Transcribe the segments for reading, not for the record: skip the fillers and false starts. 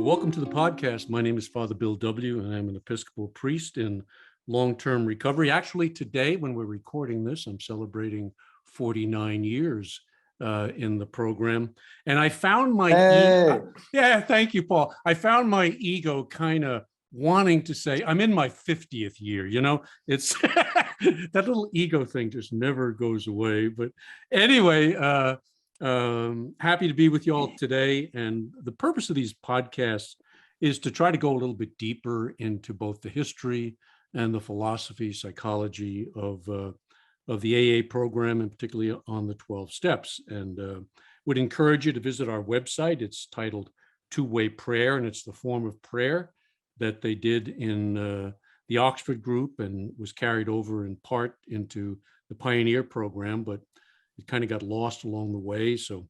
Welcome to the podcast. My name is Father Bill W., and I'm an Episcopal priest in long-term recovery. Actually, today, when we're recording this, I'm celebrating 49 years in the program. And I found my thank you, Paul. I found my ego kind of wanting to say, I'm in my 50th year, it's that little ego thing just never goes away. But anyway, happy to be with you all today. And the purpose of these podcasts is to try to go a little bit deeper into both the history and the philosophy, psychology of the AA program, and particularly on the 12 steps. And would encourage you to visit our website. It's titled Two-Way Prayer, and it's the form of prayer that they did in the Oxford group and was carried over in part into the Pioneer program, but it kind of got lost along the way. So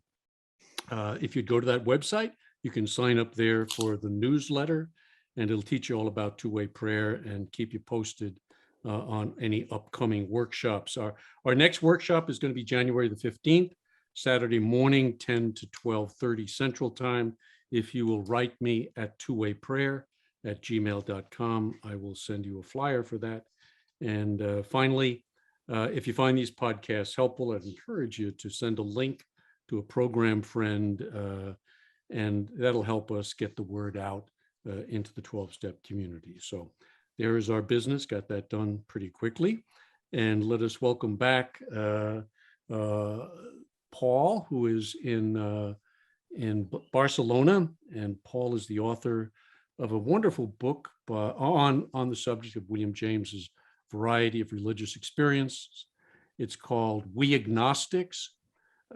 if you go to that website, you can sign up there for the newsletter, and it'll teach you all about two-way prayer and keep you posted on any upcoming workshops. Our next workshop is going to be January the 15th, Saturday morning, 10 to 12:30 Central Time. If you will write me at twowayprayer@gmail.com, I will send you a flyer for that. And finally, if you find these podcasts helpful, I'd encourage you to send a link to a program friend, and that'll help us get the word out into the 12-step community. So there is our business, got that done pretty quickly. And let us welcome back Paul, who is in Barcelona. And Paul is the author of a wonderful book on the subject of William James's variety of religious experiences. It's called We Agnostics,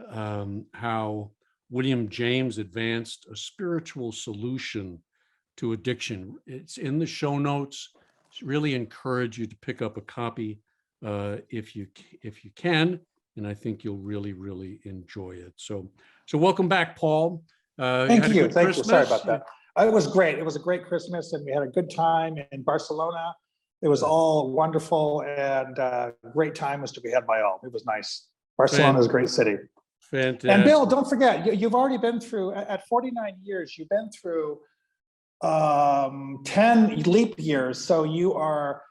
how William James advanced a spiritual solution to addiction. It's in the show notes. Really encourage you to pick up a copy if you can, and I think you'll really enjoy it. So welcome back, Paul. Thank you. Sorry about that. It was great. It was a great Christmas, and we had a good time in Barcelona. It was all wonderful, and great time was to be had by all. It was nice. Barcelona is a great city. Fantastic. And Bill, don't forget, you've already been through, at 49 years, you've been through 10 leap years. So you are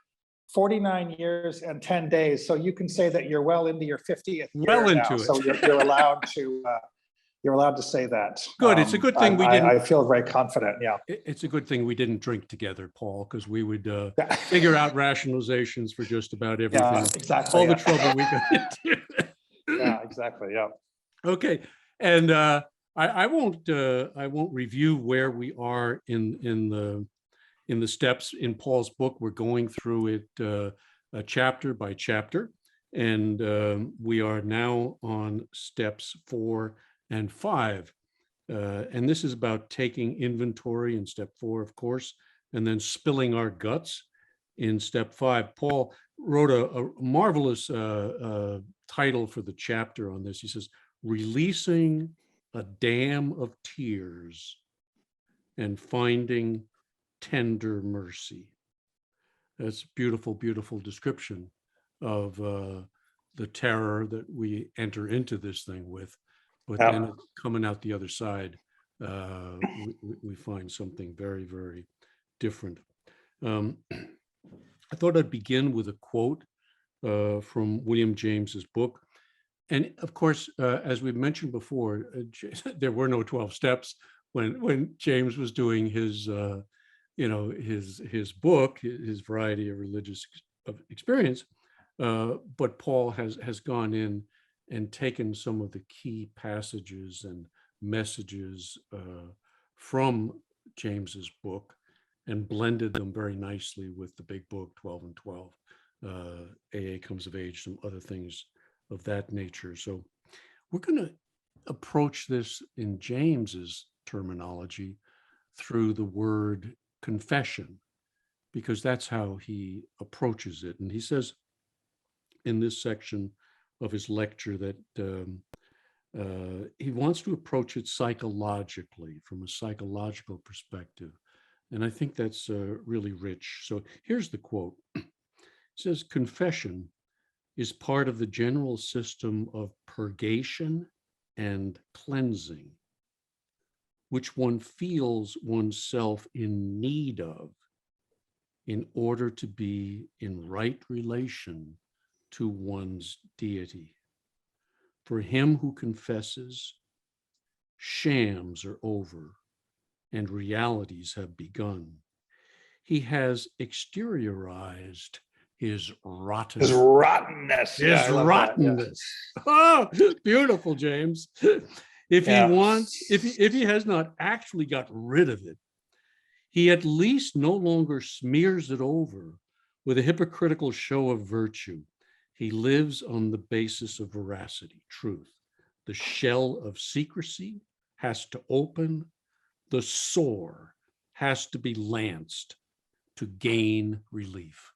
49 years and 10 days. So you can say that you're well into your 50th year now. It. So you're allowed to you're allowed to say that. Good. It's a good thing we didn't. I feel very confident. Yeah. It's a good thing we didn't drink together, Paul, because we would figure out rationalizations for just about everything. Yeah, exactly. All the trouble we got into. Yeah, exactly. Yeah. Okay. And I won't review where we are in the steps in Paul's book. We're going through it chapter by chapter, and we are now on steps 4 and 5. And this is about taking inventory in step 4, of course, and then spilling our guts in step 5. Paul wrote a marvelous title for the chapter on this. He says, Releasing a Dam of Tears and Finding Tender Mercy. That's a beautiful, beautiful description of the terror that we enter into this thing with. But then coming out the other side, we find something very, very different. I thought I'd begin with a quote from William James's book. And of course, as we've mentioned before, there were no 12 steps when James was doing his book, his variety of religious experience. But Paul has gone in and taken some of the key passages and messages from James's book and blended them very nicely with the big book, 12 and 12, AA Comes of Age, some other things of that nature. So we're going to approach this in James's terminology through the word confession, because that's how he approaches it. And he says in this section of his lecture that he wants to approach it psychologically, from a psychological perspective. And I think that's really rich. So here's the quote. It says, confession is part of the general system of purgation and cleansing. which one feels oneself in need of in order to be in right relation to one's deity. For him who confesses, shams are over and realities have begun. He has exteriorized his rottenness. His rottenness. His rottenness. Oh, beautiful, James. If he wants, if he has not actually got rid of it, he at least no longer smears it over with a hypocritical show of virtue. He lives on the basis of veracity, truth. The shell of secrecy has to open. The sore has to be lanced to gain relief.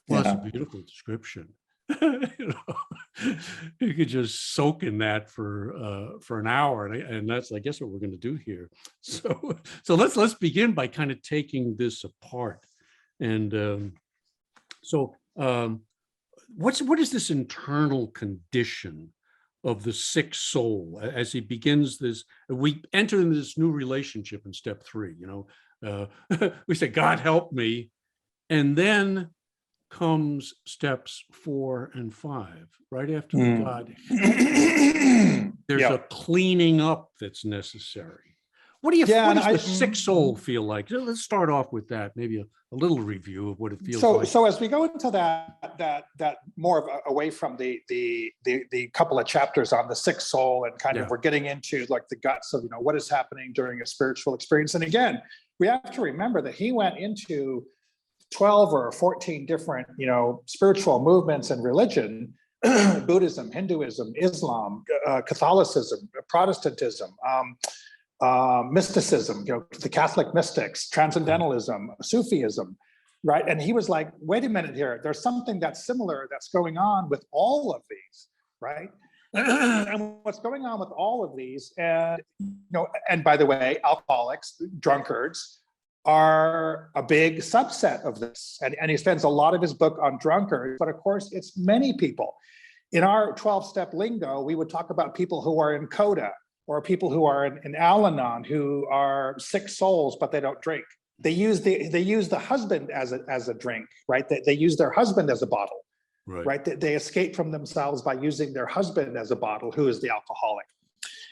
Well, that's a beautiful description. You could just soak in that for an hour, and that's, I guess, what we're going to do here. So let's begin by kind of taking this apart. And what is this internal condition of the sick soul as he begins this? We enter into this new relationship in step 3. We say, God help me, and then comes steps 4 and 5. Right after the God, there's a cleaning up that's necessary. What does the sick soul feel like? Let's start off with that. Maybe a little review of what it feels like. So as we go into that more of away from the couple of chapters on the sick soul, and kind of we're getting into like the guts of what is happening during a spiritual experience. And again, we have to remember that he went into 12 or 14 different spiritual movements and religion: Buddhism, Hinduism, Islam, Catholicism, Protestantism, mysticism, the Catholic mystics, transcendentalism, Sufism, right? And he was like, wait a minute here, there's something that's similar that's going on with all of these, right? And what's going on with all of these, and and by the way, alcoholics, drunkards are a big subset of this. And he spends a lot of his book on drunkards, but of course it's many people. In our 12-step lingo, we would talk about people who are in coda, or people who are in Al-Anon, who are sick souls, but they don't drink. They use the husband as a drink, right? They use their husband as a bottle, right? They escape from themselves by using their husband as a bottle, who is the alcoholic.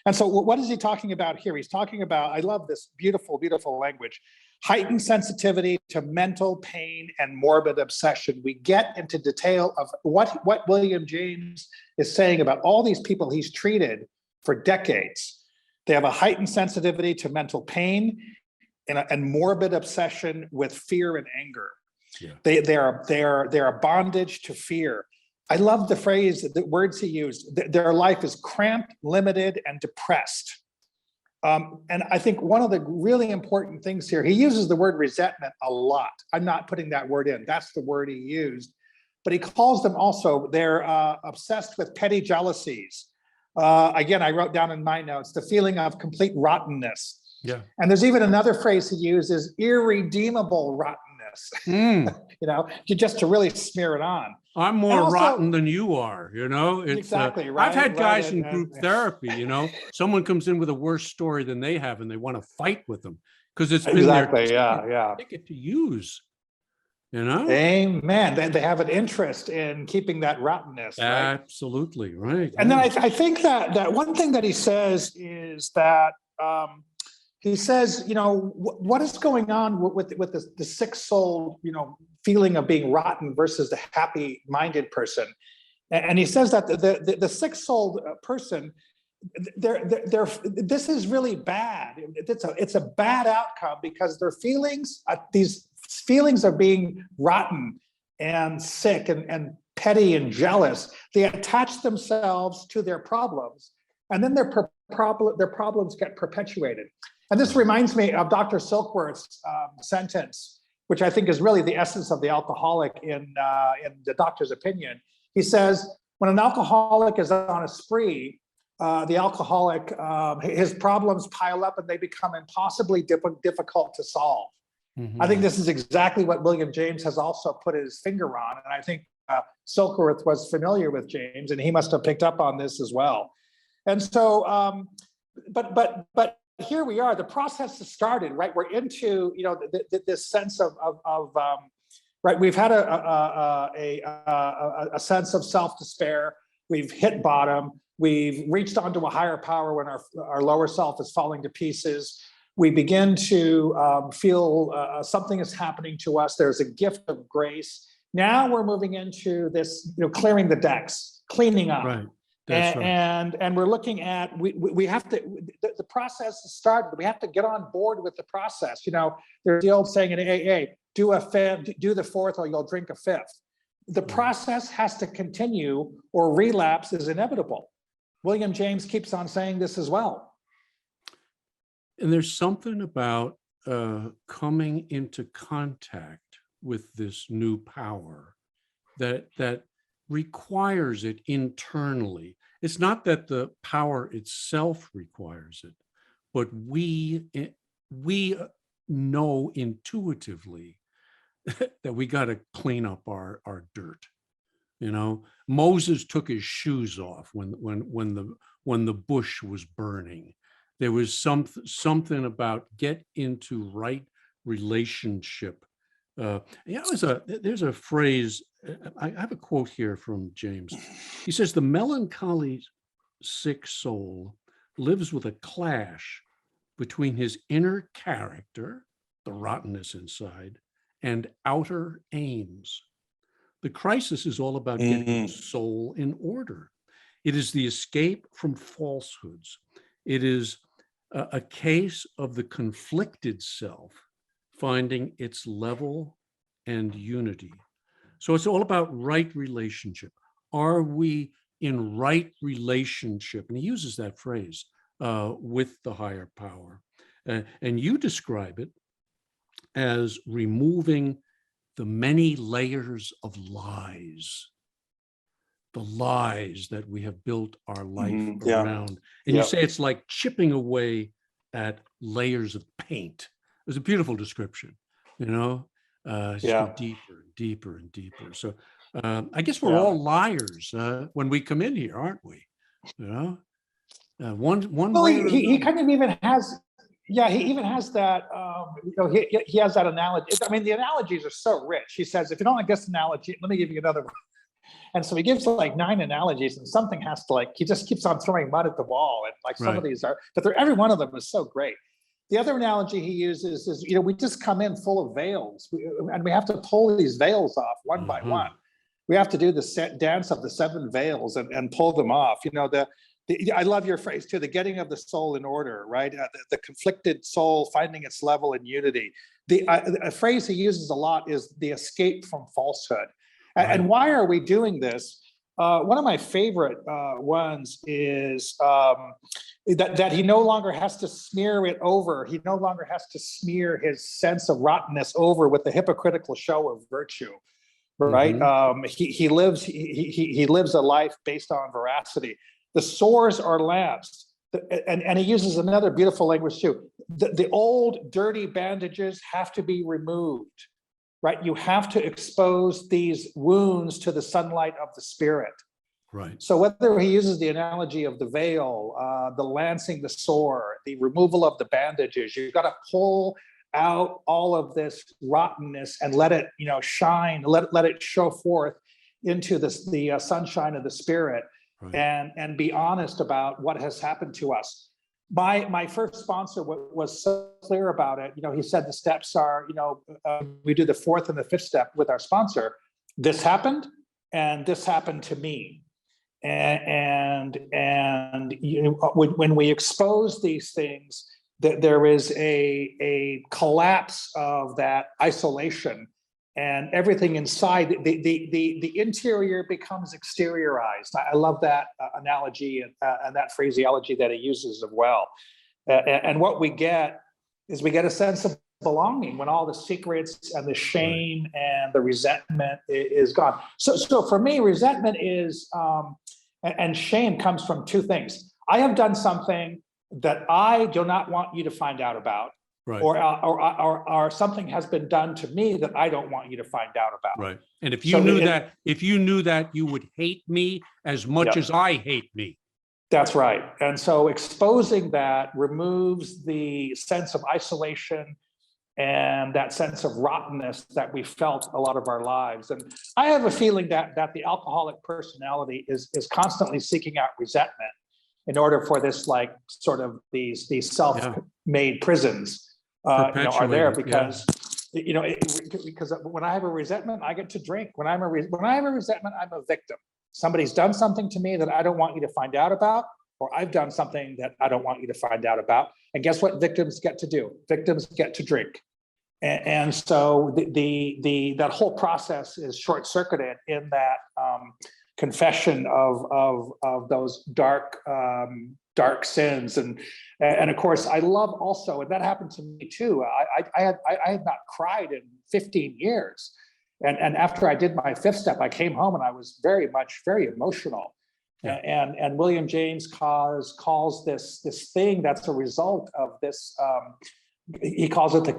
And so what is he talking about here? He's talking about, I love this beautiful, beautiful language, heightened sensitivity to mental pain and morbid obsession. We get into detail of what William James is saying about all these people he's treated for decades. They have a heightened sensitivity to mental pain and morbid obsession with fear and anger. They are bondage to fear. I love the phrase, the words he used. Their life is cramped, limited, and depressed. And I think one of the really important things here, he uses the word resentment a lot. I'm not putting that word in. That's the word he used. But he calls them also, they're obsessed with petty jealousies. Again, I wrote down in my notes, the feeling of complete rottenness. And there's even another phrase he uses, irredeemable rottenness, just to really smear it on. I'm more rotten than you are, It's, exactly right. I've had guys in group therapy, someone comes in with a worse story than they have, and they want to fight with them because it's been their ticket to use. Amen. They have an interest in keeping that rottenness. Right? Absolutely right. And then I think that one thing that he says is that he says, what is going on with the sick soul, feeling of being rotten versus the happy-minded person. And he says that the sick-souled person, this is really bad. It's a bad outcome because their feelings, these feelings of being rotten and sick and petty and jealous, they attach themselves to their problems, and then their problems get perpetuated. And this reminds me of Dr. Silkworth's sentence, which I think is really the essence of the alcoholic in the doctor's opinion. He says, when an alcoholic is on a spree, the alcoholic, his problems pile up and they become impossibly difficult to solve. I think this is exactly what William James has also put his finger on. And I think Silkworth was familiar with James, and he must have picked up on this as well. And so, but here we are. The process has started, right? We're into, this sense of right. We've had a sense of self-despair. We've hit bottom. We've reached onto a higher power when our lower self is falling to pieces. We begin to feel something is happening to us. There's a gift of grace. Now we're moving into this, clearing the decks, cleaning up. Right. That's right. And we're looking at, we have to, the process has started. We have to get on board with the process. There's the old saying in AA, do the fourth or you'll drink a fifth. The process has to continue or relapse is inevitable. William James keeps on saying this as well. And there's something about coming into contact with this new power that requires it internally. It's not that the power itself requires it, but we know intuitively that we got to clean up our dirt. Moses took his shoes off when the bush was burning. There was something about get into right relationship. There's a phrase. I have a quote here from James. He says, "The melancholy sick soul lives with a clash between his inner character, the rottenness inside, and outer aims. The crisis is all about getting the soul in order. It is the escape from falsehoods. It is a case of the conflicted self finding its level and unity." So it's all about right relationship. Are we in right relationship? And he uses that phrase with the higher power. And you describe it as removing the many layers of lies, the lies that we have built our life around. And you say it's like chipping away at layers of paint. It was a beautiful description, just go deeper and deeper and deeper. So I guess we're all liars when we come in here, aren't we? One well, he kind of even has, he even has that, he has that analogy. I mean, the analogies are so rich. He says, if you don't like this analogy, let me give you another one. And so he gives like 9 analogies, and something has to he just keeps on throwing mud at the wall. And some of these are, but every one of them is so great. The other analogy he uses is, we just come in full of veils, and we have to pull these veils off one by one. We have to do the dance of the 7 veils and pull them off. I love your phrase too, the getting of the soul in order, right? The conflicted soul finding its level in unity. A phrase he uses a lot is the escape from falsehood. Right. And why are we doing this? One of my favorite ones is that he no longer has to smear it over. He no longer has to smear his sense of rottenness over with the hypocritical show of virtue, right? He lives a life based on veracity. The sores are lamps, and he uses another beautiful language too. The old dirty bandages have to be removed. Right, you have to expose these wounds to the sunlight of the spirit. Right. So whether he uses the analogy of the veil, the lancing the sore, the removal of the bandages, you've got to pull out all of this rottenness and let it, shine, let it show forth into the sunshine of the spirit, and be honest about what has happened to us. My first sponsor was so clear about it. He said the steps are, we do the 4th and the 5th step with our sponsor. This happened, and this happened to me. And when we expose these things, that there is a collapse of that isolation, and everything inside the interior becomes exteriorized. I love that analogy and that phraseology that he uses as well. And what we get is we get a sense of belonging when all the secrets and the shame and the resentment is gone. So for me, resentment is and shame comes from 2 things. I have done something that I do not want you to find out about. Right. Or something has been done to me that I don't want you to find out about. Right. And if you knew that, you would hate me as much as I hate me. That's right. And so exposing that removes the sense of isolation and that sense of rottenness that we felt a lot of our lives. And I have a feeling that the alcoholic personality is constantly seeking out resentment in order for this, like, sort of these self-made prisons are there, because because when I have a resentment, I get to drink. When I have a resentment, I'm a victim. Somebody's done something to me that I don't want you to find out about, or I've done something that I don't want you to find out about. And guess what victims get to do? Victims get to drink. And so that whole process is short-circuited in that confession of those dark sins. And of course, I love also, and that happened to me too. I had not cried in 15 years. And after I did my fifth step, I came home and I was very emotional. Yeah. And William James calls this thing that's a result of this. He calls it the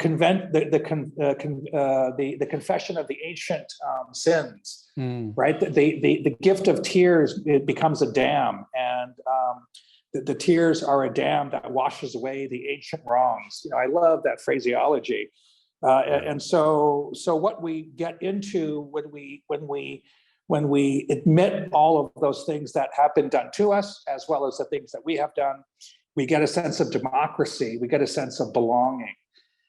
confession of the ancient sins, right? The gift of tears, it becomes a dam, and the tears are a dam that washes away the ancient wrongs. I love that phraseology. And so what we get into when we admit all of those things that have been done to us, as well as the things that we have done, we get a sense of democracy, we get a sense of belonging.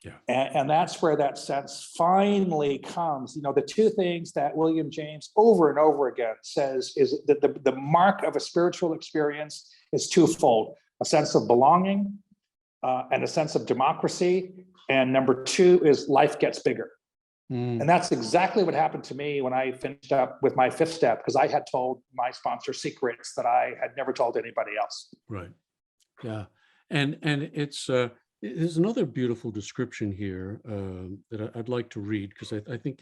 Yeah. And that's where that sense finally comes. The two things that William James over and over again says is that the mark of a spiritual experience is twofold: a sense of belonging and a sense of democracy. And number two is life gets bigger. And that's exactly what happened to me when I finished up with my fifth step, because I had told my sponsor secrets that I had never told anybody else. Right. Yeah. And it's there's another beautiful description here that I'd like to read, because I think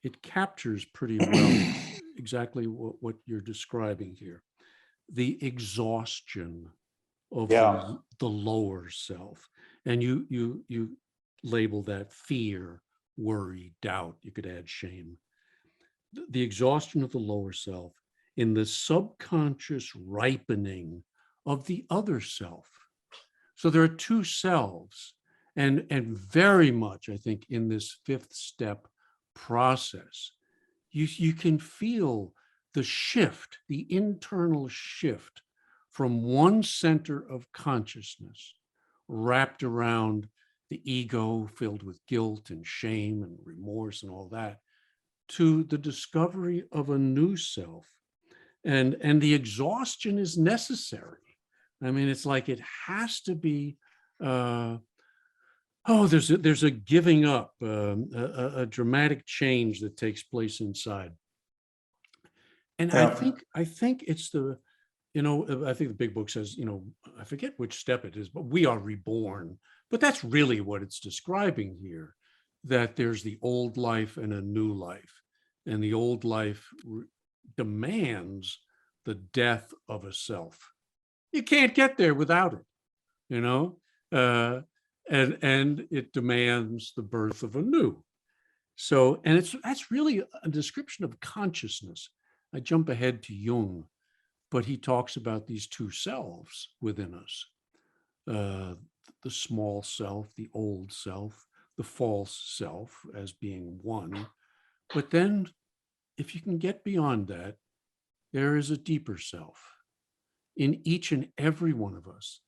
it captures pretty well exactly what you're describing here. The exhaustion of the lower self. And you label that fear, worry, doubt. You could add shame. The exhaustion of the lower self in the subconscious ripening of the other self. So there are two selves, and very much, I think, in this fifth step process, you can feel the shift, the internal shift from one center of consciousness wrapped around the ego filled with guilt and shame and remorse and all that, to the discovery of a new self. And the exhaustion is necessary. I mean, it's like it has to be, there's a giving up, a dramatic change that takes place inside. And I think it's I think the big book says, I forget which step it is, but we are reborn. But that's really what it's describing here, that there's the old life and a new life. And the old life demands the death of a self. You can't get there without it, and it demands the birth of a new. So, and that's really a description of consciousness. I jump ahead to Jung, but he talks about these two selves within us, the small self, the old self, the false self as being one. But then if you can get beyond that, there is a deeper self in each and every one of us.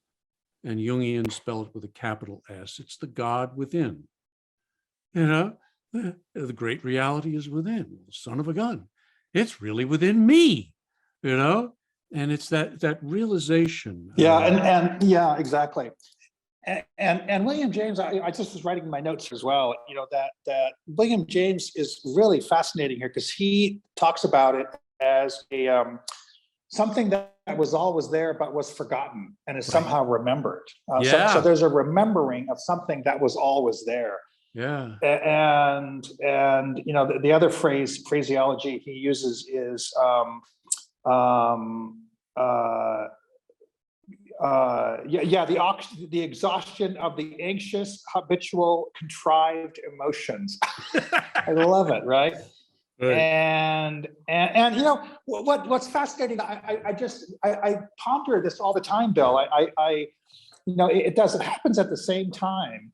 And Jungian spell it with a capital S. It's the God within. The great reality is within. Son of a gun. It's really within me, and it's that realization. Yeah, exactly. And William James, I just was writing my notes as well, that William James is really fascinating here, because he talks about it as a something that was always there but was forgotten and is somehow remembered. So there's a remembering of something that was always there. Yeah. And the other phraseology he uses is the exhaustion of the anxious, habitual, contrived emotions. I love it, right? Right. And you know what's fascinating, I ponder this all the time, Bill. You know, it happens at the same time.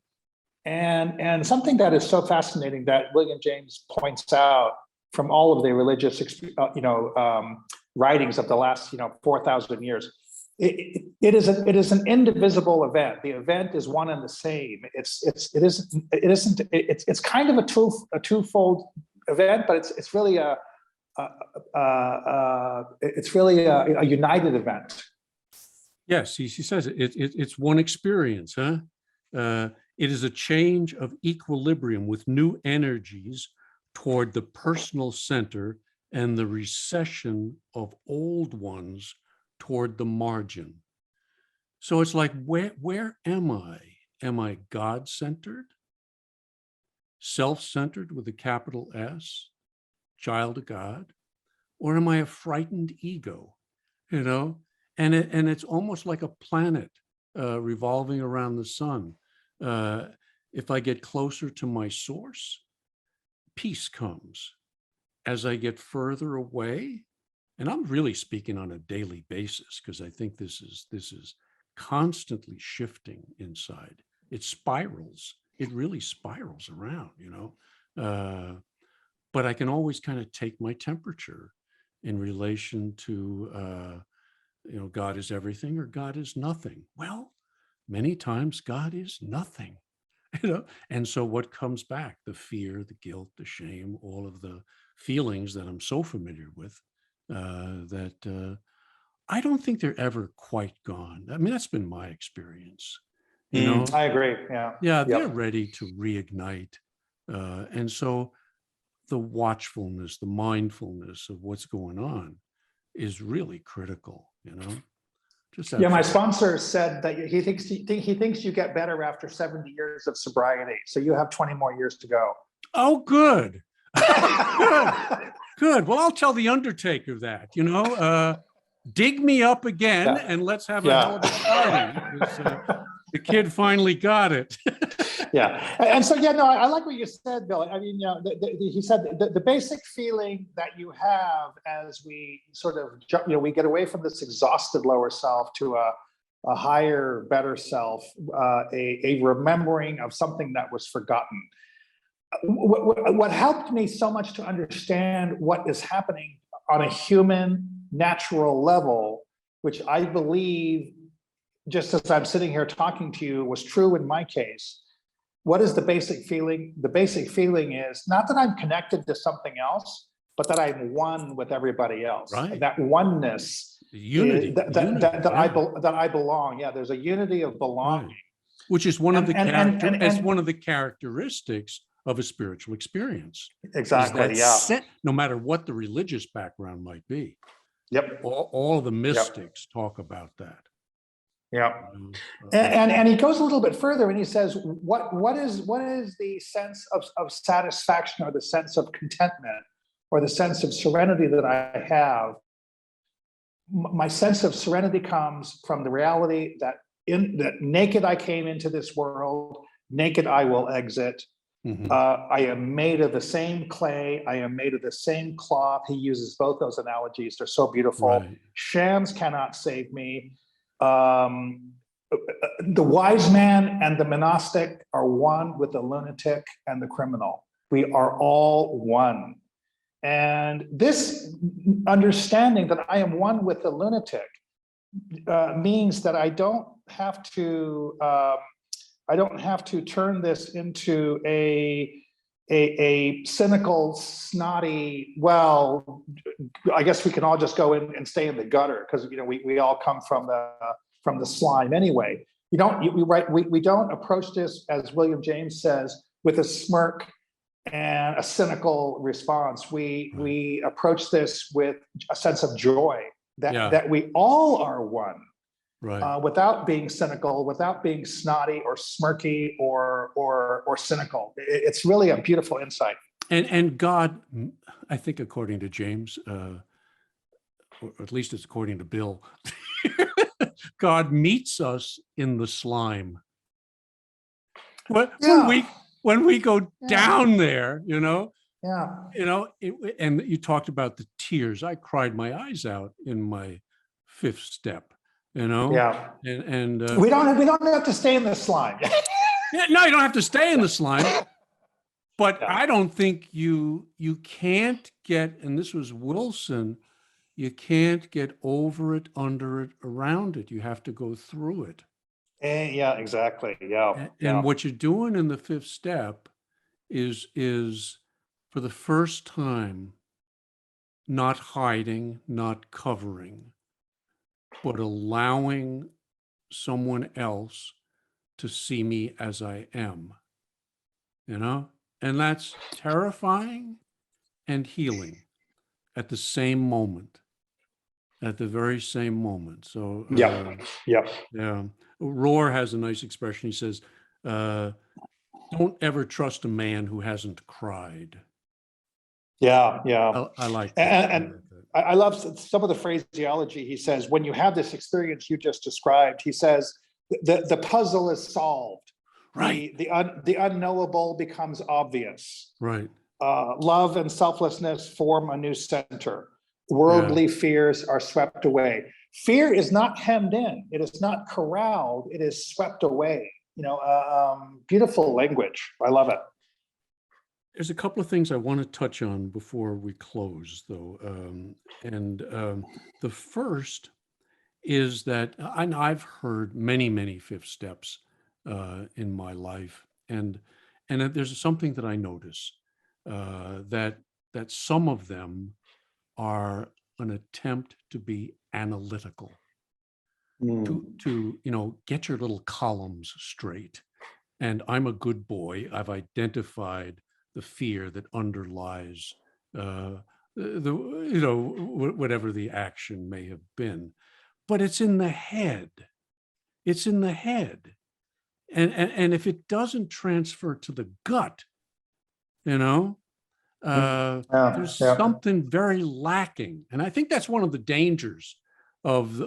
And something that is so fascinating that William James points out from all of the religious, writings of the last, 4,000 years, it is an indivisible event. The event is one and the same. It's kind of a twofold event, but it's really a united event. Yes, he says it's one experience, huh? It is a change of equilibrium with new energies toward the personal center and the recession of old ones toward the margin. So it's like, where am I? Am I God-centered? Self-centered with a capital S, child of God? Or am I a frightened ego, you know? And it's almost like a planet revolving around the sun. If I get closer to my source, peace comes. As I get further away, and I'm really speaking on a daily basis because I think this is constantly shifting inside. It spirals. It really spirals around, but I can always kind of take my temperature in relation to, God is everything or God is nothing. Well, many times God is nothing, And so what comes back? The fear, the guilt, the shame, all of the feelings that I'm so familiar with, that I don't think they're ever quite gone. I mean, that's been my experience, I agree. Yeah. Yeah, they're Yep. ready to reignite. And so the watchfulness, the mindfulness of what's going on is really critical, Just Yeah, my absolutely. sponsor said that he thinks you get better after 70 years of sobriety. So you have 20 more years to go. Oh, good. Good. Good. Well, I'll tell the Undertaker that, dig me up again and let's have a hell of a party. The kid finally got it. Yeah. And so, I like what you said, Bill. I mean, he said the basic feeling that you have as we sort of, we get away from this exhausted lower self to a higher, better self, a remembering of something that was forgotten. What helped me so much to understand what is happening on a human, natural level, which I believe, just as I'm sitting here talking to you, was true in my case. What is the basic feeling? The basic feeling is not that I'm connected to something else, but that I'm one with everybody else. Right. That oneness, the unity, that I belong. Yeah, there's a unity of belonging, right. Which is one of the one of the characteristics of a spiritual experience. Exactly. Yeah. No matter what the religious background might be. Yep. All the mystics talk about that. Yeah. And he goes a little bit further and he says, what is the sense of satisfaction or the sense of contentment or the sense of serenity that I have? My sense of serenity comes from the reality that naked I came into this world, naked I will exit. Mm-hmm. I am made of the same clay. I am made of the same cloth. He uses both those analogies. They're so beautiful. Right. Shams cannot save me. The wise man and the monastic are one with the lunatic and the criminal. We are all one. And this understanding that I am one with the lunatic means that I don't have to turn this into a cynical, snotty, well, I guess we can all just go in and stay in the gutter because we all come from the slime anyway. We don't approach this, as William James says, with a smirk and a cynical response. We approach this with a sense of joy that we all are one. Right. Without being cynical, without being snotty or smirky or cynical. It's really a beautiful insight. And God, I think according to James, or at least it's according to Bill, God meets us in the slime. When we go down there, Yeah. And you talked about the tears. I cried my eyes out in my fifth step, Yeah. and we don't have to stay in the slime. yeah, no, you don't have to stay in the slime. But Yeah. I don't think you can't get, and this was Wilson, you can't get over it, under it, around it. You have to go through it. Yeah, exactly. Yeah. And what you're doing in the fifth step is for the first time, not hiding, not covering, but allowing someone else to see me as I am, and that's terrifying and healing at the same moment, at the very same moment. So, Yeah. yeah. Rohr has a nice expression. He says, don't ever trust a man who hasn't cried. Yeah. I like that. And I love some of the phraseology. He says, when you have this experience you just described, he says, the puzzle is solved. Right. The unknowable becomes obvious. Right. Love and selflessness form a new center. Worldly fears are swept away. Fear is not hemmed in. It is not corralled. It is swept away. Beautiful language. I love it. There's a couple of things I want to touch on before we close, though. The first is that I've heard many fifth steps in my life, and there's something that I notice, that some of them are an attempt to be analytical, to get your little columns straight. And I'm a good boy. I've identified the fear that underlies whatever the action may have been, but it's in the head. It's in the head, and if it doesn't transfer to the gut, there's something very lacking, and I think that's one of the dangers of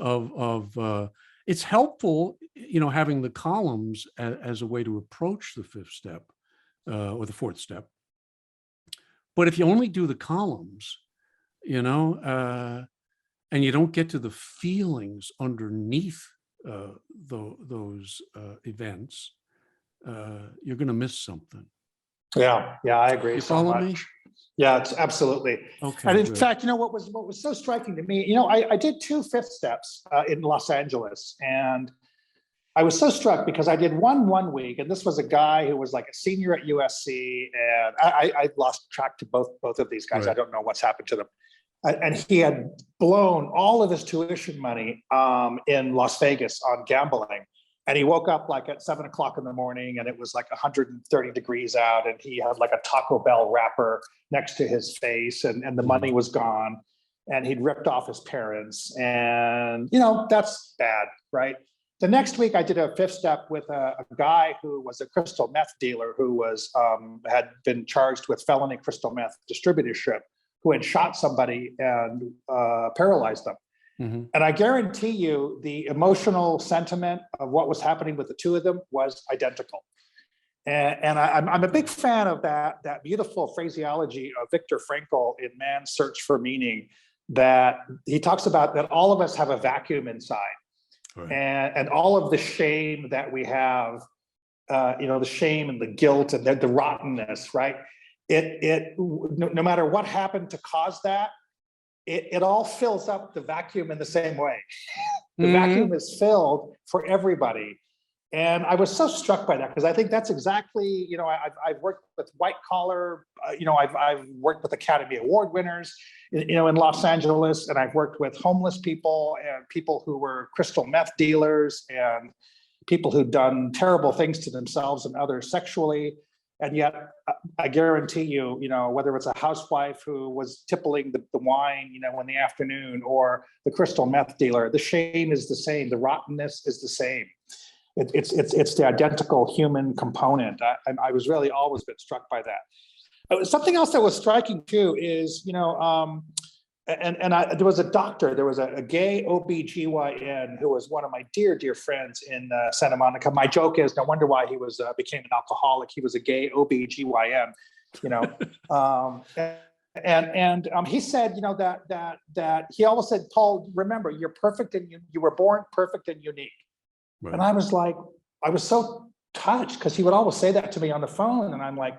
it's helpful, having the columns as a way to approach the fifth step, or the fourth step. But if you only do the columns, and you don't get to the feelings underneath those events, you're going to miss something. Yeah, I agree. You follow me? Yeah, it's absolutely. Okay. And in fact, what was so striking to me, I did 2 fifth steps in Los Angeles, and I was so struck because I did one week, and this was a guy who was like a senior at USC, and I lost track to both of these guys. Right. I don't know what's happened to them. And he had blown all of his tuition money in Las Vegas on gambling. And he woke up like at 7 o'clock in the morning, and it was like 130 degrees out, and he had like a Taco Bell wrapper next to his face, and the money was gone, and he'd ripped off his parents, and that's bad, right? The next week, I did a fifth step with a guy who was a crystal meth dealer who was had been charged with felony crystal meth distributorship, who had shot somebody and paralyzed them. Mm-hmm. And I guarantee you the emotional sentiment of what was happening with the two of them was identical. And I'm a big fan of that beautiful phraseology of Viktor Frankl in Man's Search for Meaning, that he talks about that all of us have a vacuum inside. Right. And all of the shame that we have, the shame and the guilt and the rottenness, right? No matter what happened to cause that, it all fills up the vacuum in the same way. The vacuum is filled for everybody. And I was so struck by that, because I think that's exactly, I've worked with white collar, I've worked with Academy Award winners, in Los Angeles, and I've worked with homeless people and people who were crystal meth dealers and people who'd done terrible things to themselves and others sexually. And yet, I guarantee you, whether it's a housewife who was tippling the wine, in the afternoon, or the crystal meth dealer, the shame is the same. The rottenness is the same. It's the identical human component. I was really always been struck by that. Something else that was striking too is, there was a doctor, there was a gay OBGYN who was one of my dear friends in Santa Monica. My joke is, no wonder why he became an alcoholic. He was a gay OBGYN. you know. He said, you know, that he always said, Paul, remember, you're perfect and you were born perfect and unique. Right. And I was like, I was so touched because he would always say that to me on the phone. And I'm like,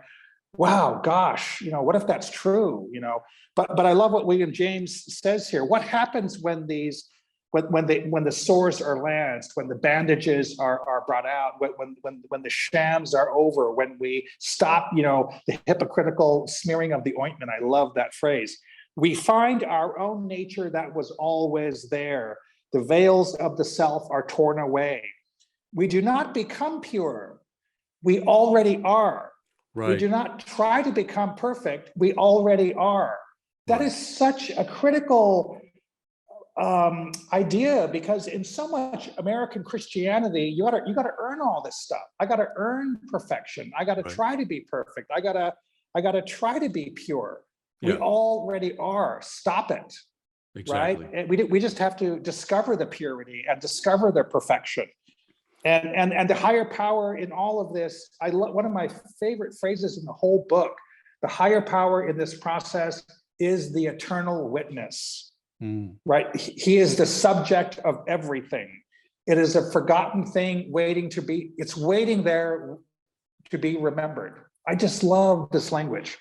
wow, gosh, you know, what if that's true? You know, but I love what William James says here. What happens when when the sores are lanced, when the bandages are brought out, when the shams are over, when we stop, you know, the hypocritical smearing of the ointment? I love that phrase. We find our own nature that was always there. The veils of the self are torn away. We do not become pure. We already are. Right. We do not try to become perfect. We already are. That Right. is such a critical idea, because in so much American Christianity, you gotta earn all this stuff. I gotta earn perfection. I gotta Right. try to be perfect. I gotta try to be pure. We Yeah. already are. Stop it. Exactly. Right? We just have to discover the purity and discover the perfection. And the higher power in all of this, one of my favorite phrases in the whole book, the higher power in this process is the eternal witness. Right? He is the subject of everything. It is a forgotten thing it's waiting there to be remembered. I just love this language.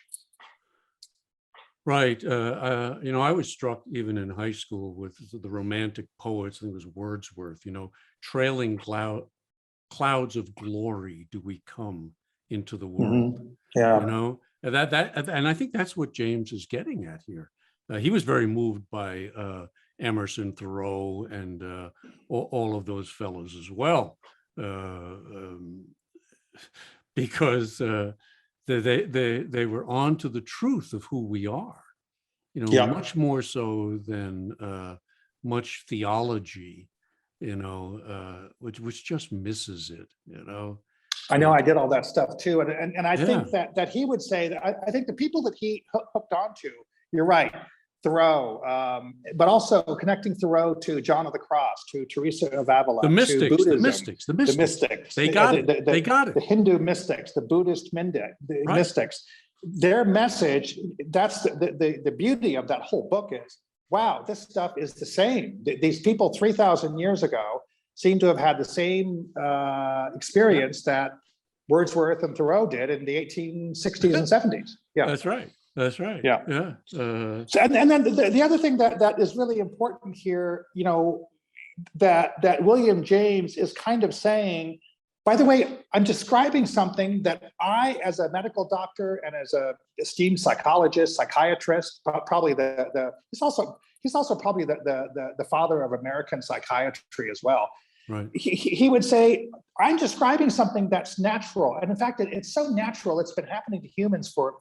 Right. You know, I was struck even in high school with the romantic poets. I think it was Wordsworth, you know, trailing clouds of glory do we come into the world. Mm-hmm. Yeah. You know, and I think that's what James is getting at here. He was very moved by Emerson, Thoreau, and all of those fellows as well, because they were on to the truth of who we are. You know, Yeah. much more so than much theology. You know, which just misses it. You know. I know, I did all that stuff too. And I think Yeah. that he would say that I think the people that he hooked onto, you're right, Thoreau, but also connecting Thoreau to John of the Cross, to Teresa of Avila, The mystics, to Buddhism, the mystics. They got it. they got it. The Hindu mystics, the Buddhist mystics, their message, that's the beauty of that whole book is, wow, this stuff is the same. These people 3,000 years ago seem to have had the same experience that Wordsworth and Thoreau did in the 1860s and 70s. Yeah, That's right. That's right. Yeah. Yeah. So, and then the other thing that is really important here, you know, that William James is kind of saying, by the way, I'm describing something that I, as a medical doctor and as a esteemed psychologist, psychiatrist, probably he's also probably the father of American psychiatry as well. Right. He would say, I'm describing something that's natural. And in fact, it's so natural, it's been happening to humans for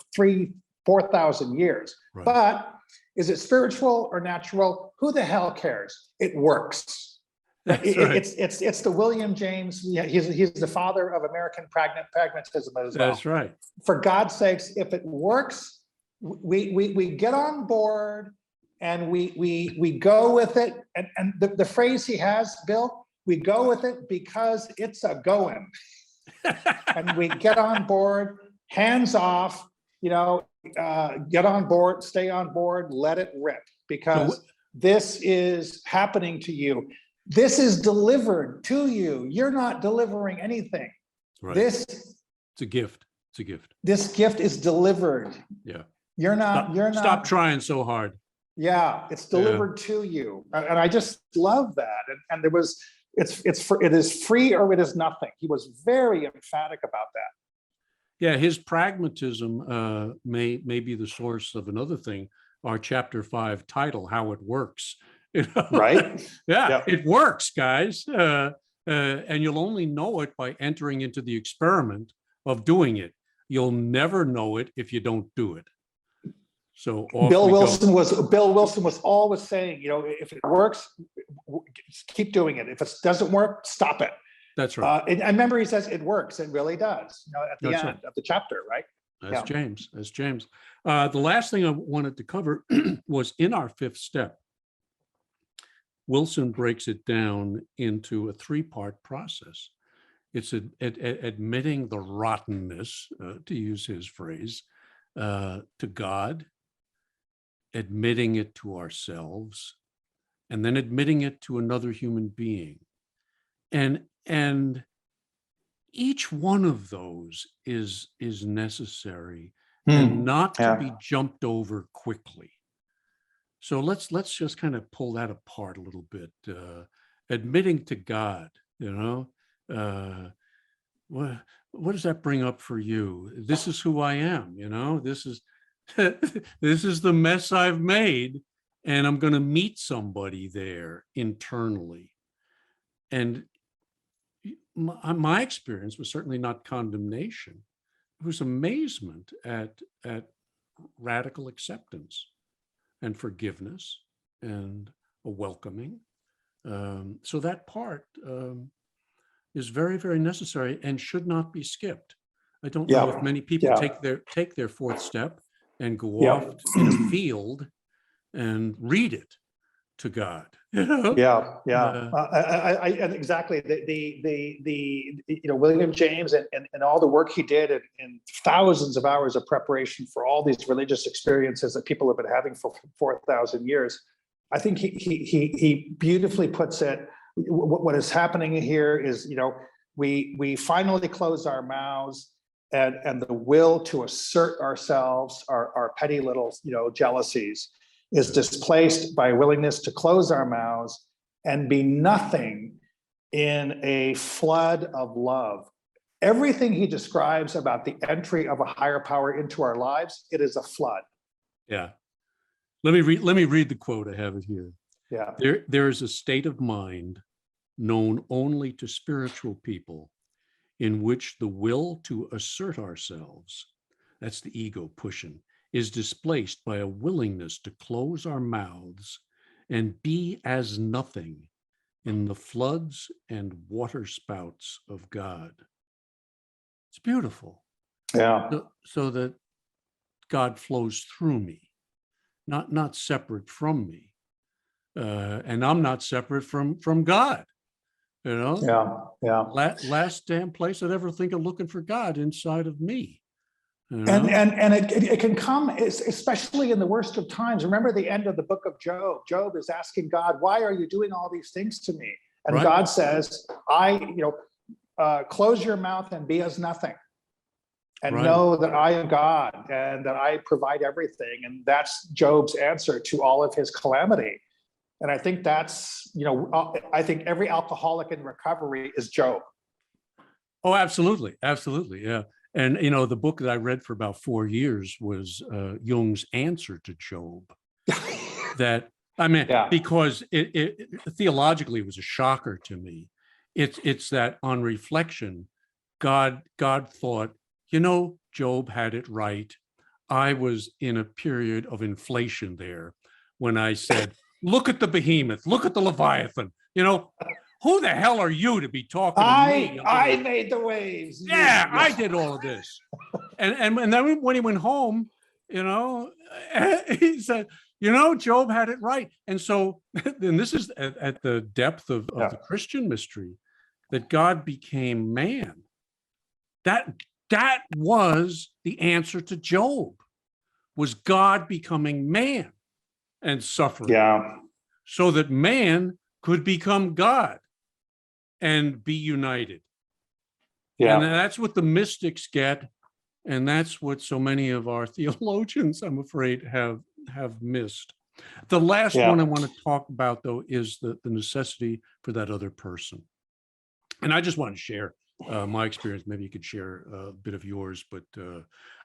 4,000 years. Right. But is it spiritual or natural? Who the hell cares? It works. It's the William James. He's the father of American pragmatism as well. That's right. For God's sakes, if it works, we get on board and we go with it. And the phrase he has, Bill, we go with it because it's a going. And we get on board, hands off, you know, get on board, stay on board, let it rip, because this is happening to you. This is delivered to you. You're not delivering anything. Right. It's a gift. It's a gift. This gift is delivered. Yeah. You're not. Stop trying so hard. Yeah, it's delivered to you, and I just love that. And there was, it is free or it is nothing. He was very emphatic about that. Yeah, his pragmatism may be the source of another thing. Our chapter 5 title, How It Works. You know? Right? Yeah, it works, guys. And you'll only know it by entering into the experiment of doing it. You'll never know it if you don't do it. So Bill Wilson was always saying, you know, if it works, keep doing it. If it doesn't work, stop it. That's right. And I remember he says it works. It really does. You know, at the end of the chapter, right? That's James. That's James. The last thing I wanted to cover was in our 5th step. Wilson breaks it down into a 3-part process. It's admitting the rottenness, to use his phrase, to God, admitting it to ourselves, and then admitting it to another human being. And each one of those is necessary and not to be jumped over quickly. So let's just kind of pull that apart a little bit. Admitting to God, what does that bring up for you? This is who I am, this is this is the mess I've made, and I'm going to meet somebody there internally. And my experience was certainly not condemnation. It was amazement at radical acceptance and forgiveness and a welcoming. So that part is very, very necessary and should not be skipped. I don't know if many people take their fourth step and go off in a field and read it to God. Exactly. William James and all the work he did in thousands of hours of preparation for all these religious experiences that people have been having for 4,000 years. I think he beautifully puts it. What is happening here is, we finally close our mouths, and the will to assert ourselves, our petty little, jealousies, is displaced by willingness to close our mouths and be nothing in a flood of love. Everything he describes about the entry of a higher power into our lives, it is a flood. Yeah. Let me read the quote. I have it here. Yeah. There is a state of mind known only to spiritual people in which the will to assert ourselves, that's the ego pushing, is displaced by a willingness to close our mouths and be as nothing in the floods and waterspouts of God. It's beautiful. Yeah. So that God flows through me, not separate from me. And I'm not separate from God. Last damn place I'd ever think of looking for God inside of me. And it can come, especially in the worst of times. Remember the end of the book of Job. Job is asking God, why are you doing all these things to me? And God says, close your mouth and be as nothing. And know that I am God and that I provide everything. And that's Job's answer to all of his calamity. And I think that's, I think every alcoholic in recovery is Job. Oh, absolutely. Absolutely. Yeah. And, the book that I read for about 4 years was Jung's answer to Job. Because it theologically it was a shocker to me. It's that on reflection, God thought, Job had it right. I was in a period of inflation there when I said, look at the behemoth, look at the Leviathan, who the hell are you to be talking to me? I made the waves. Yeah, I did all of this. And then when he went home, he said, Job had it right. And so, and this is at the depth of the Christian mystery, that God became man. That was the answer to Job, was God becoming man and suffering. Yeah. So that man could become God and be united. Yeah. And that's what the mystics get. And that's what so many of our theologians, I'm afraid, have missed. The last one I want to talk about, though, is the necessity for that other person. And I just want to share my experience. Maybe you could share a bit of yours. But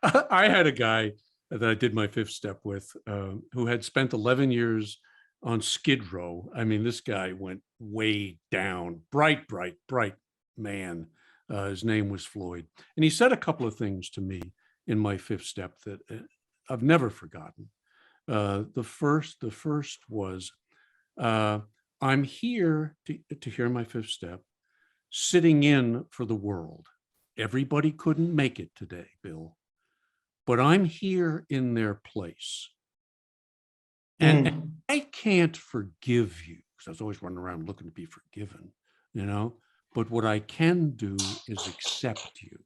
I had a guy that I did my fifth step with who had spent 11 years on Skid Row. I mean, this guy went way down. Bright man. His name was Floyd. And he said a couple of things to me in my fifth step that I've never forgotten. The first was, I'm here to hear my fifth step, sitting in for the world. Everybody couldn't make it today, Bill, but I'm here in their place. And I can't forgive you, because I was always running around looking to be forgiven, but what I can do is accept you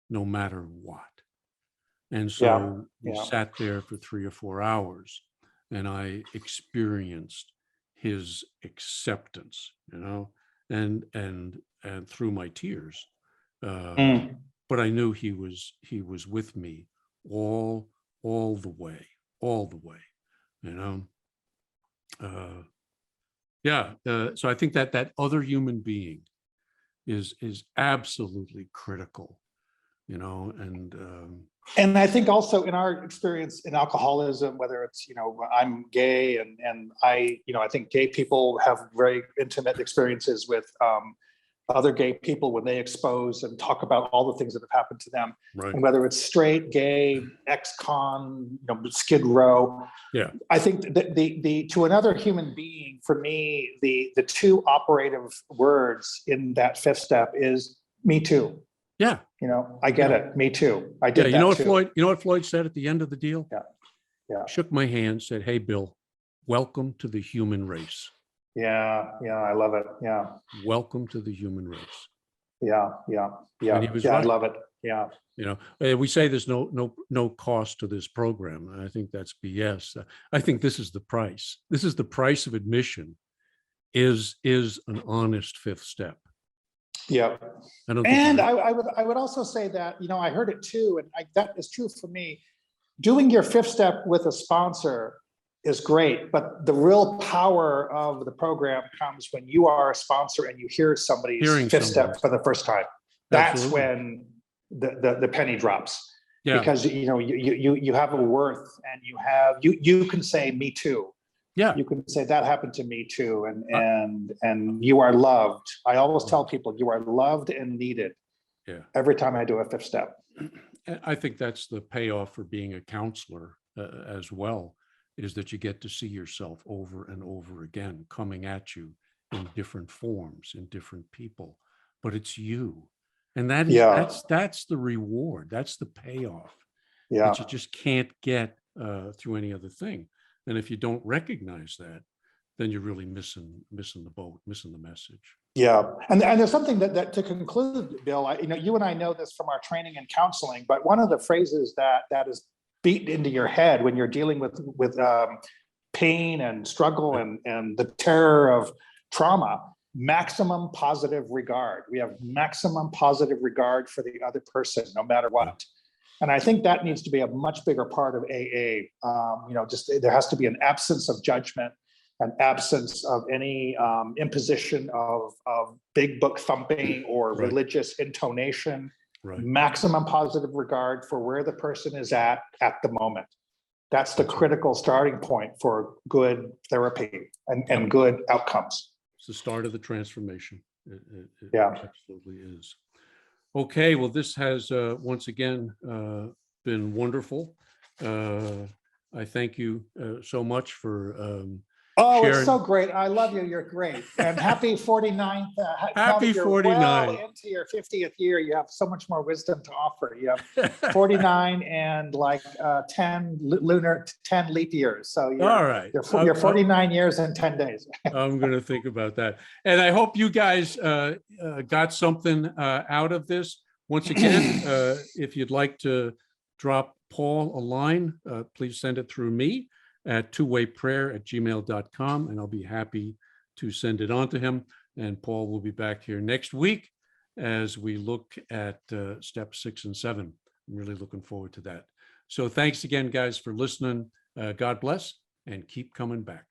no matter what. And Yeah. so we Yeah. sat there for 3 or 4 hours, and I experienced his acceptance, and through my tears. Mm. But I knew he was with me all the way, all the way, you know. Yeah. So I think that other human being is absolutely critical, And I think also in our experience in alcoholism, whether it's, I'm gay and I think gay people have very intimate experiences with other gay people when they expose and talk about all the things that have happened to them. right. And whether it's straight, gay, ex-con, Skid Row. Yeah. I think that the to another human being, for me, the two operative words in that fifth step is me too. Yeah. I get it. Me too. I did Yeah. that too. You know what Floyd said at the end of the deal? Yeah. Yeah. Shook my hand, said, "Hey, Bill, welcome to the human race." Yeah. Yeah. I love it. Yeah. Welcome to the human race. Yeah. Yeah. Yeah. And he was yeah. right. I love it. Yeah. We say there's no cost to this program, and I think that's BS. I think this is the price. This is the price of admission. Is an honest fifth step. Yeah. And I would also say that, I heard it too, and that is true for me. Doing your fifth step with a sponsor is great, but the real power of the program comes when you are a sponsor and you hear somebody's fifth step for the first time. That's Absolutely. when the penny drops. Yeah. Because you have a worth, and you can say me too. Yeah. You can say that happened to me too, and you are loved. I always tell people you are loved and needed. Yeah. Every time I do a fifth step. I think that's the payoff for being a counselor as well, is that you get to see yourself over and over again coming at you in different forms, in different people, but it's you. And that's the reward. That's the payoff that you just can't get through any other thing. And if you don't recognize that, then you're really missing the boat, missing the message. Yeah, and there's something that to conclude, Bill. You and I know this from our training and counseling, but one of the phrases that is beat into your head when you're dealing with pain and struggle and the terror of trauma: maximum positive regard. We have maximum positive regard for the other person, no matter what. And I think that needs to be a much bigger part of AA. Just there has to be an absence of judgment, an absence of any imposition of big book thumping or religious intonation. Right. Maximum positive regard for where the person is at the moment. That's the critical starting point for good therapy and good outcomes. It's the start of the transformation. It yeah, absolutely is. Okay, well, this has once again been wonderful. I thank you so much for sharing. It's so great. I love you. You're great. And happy 49th. Happy 49. Well into your 50th year. You have so much more wisdom to offer. You have 49 and like 10 leap years. So all right. You're 49 years and 10 days. I'm going to think about that. And I hope you guys got something out of this. Once again, if you'd like to drop Paul a line, please send it through me at twowayprayer@gmail.com, and I'll be happy to send it on to him. And Paul will be back here next week as we look at step 6 and 7. I'm really looking forward to that. So thanks again, guys, for listening. God bless, and keep coming back.